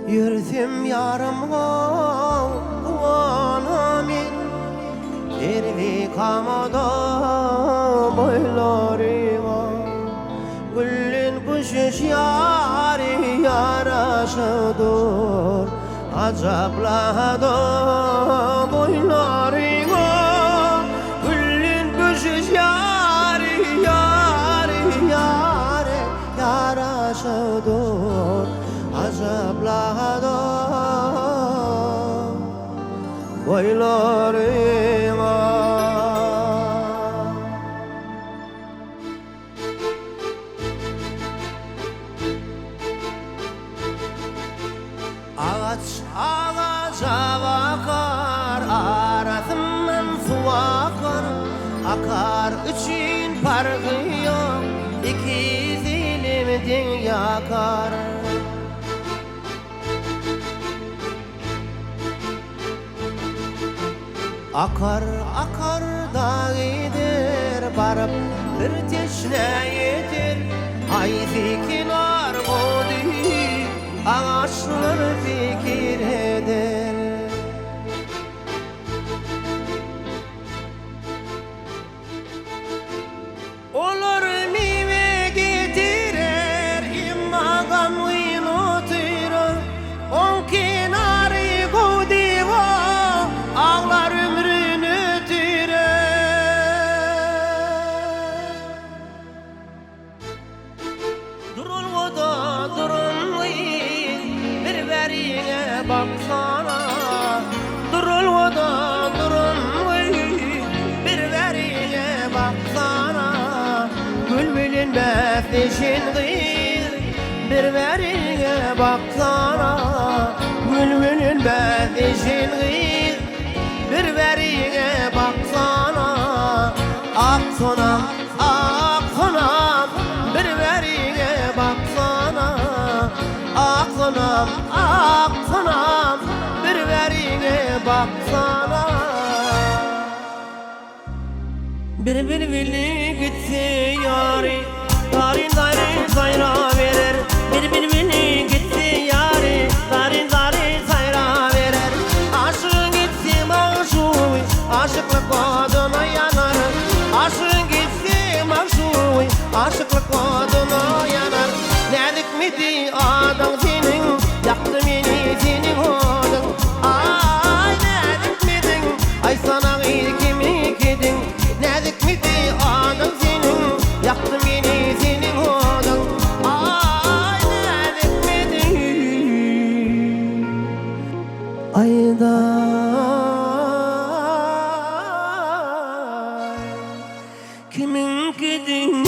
Yürüdüm yarımga kuanamin Ervi kamada boylarıma Güllün kuşuş yari yaraşadır Acapladı boylarıma Güllün kuşuş yari yaraşadır Acapladı boylarıma Ağaca bakar arasından su akar Akar üçün farkı yok İki zilimden yakar Akar akar da gider Barıp bir teşne yeter Haydi kinar bodu Ağaçlar fikir eder Olur meyve getirer İmma gamlıyın oturur On kenarı kodiva Ağlar ömrünü türer Durun o da durun Birbirine baksana Durul o da durun Birbirine baksana Gülbülün befleşin gıyır Birbirine baksana Gülbülün befleşin gıyır Birbirine baksana Aksana aksana Birbirine baksana Aksana aksana Birbirine baksana Bir bilbili gitse yari Darin darin sayra verer Bir bilbili gitse yari Darin darin sayra verer Aşığın gitse maşuy Aşıklık oduna yanar Aşığın gitse maşuy Aşıklık oduna yanar Nedik midi adam senin Yaktı beni senin odun Ay nedik midin Ay sana ilkimi kedin Nedik midi adam senin Yaktı beni senin odun Ay nedik midin Ayda kimin kedin